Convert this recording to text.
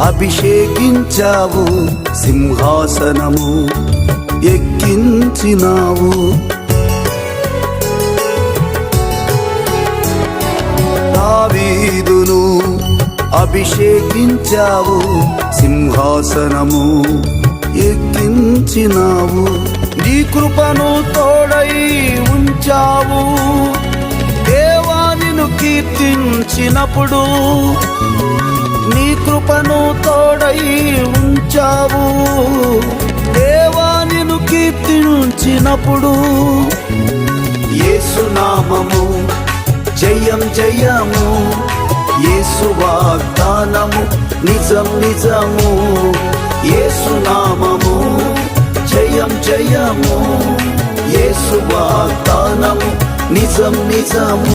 అభిషేకించావు, సింహాసనము ఎక్కించినావు. దావీదును అభిషేకించావు, సింహాసనము ఎక్కించినావు. నీ కృపను తోడై ఉంచావు, దేవా నిన్ను కీర్తించినప్పుడు. నీ కృపను తోడై ఉంచావు, దేవా నిన్ను కీర్తించినప్పుడు. యేసు నామము జయం జయము, యేసు వాగ్దానము నిజం నిజము. యేసు నామము జయం జయము, యేసు వాగ్దానము నిజం నిజము.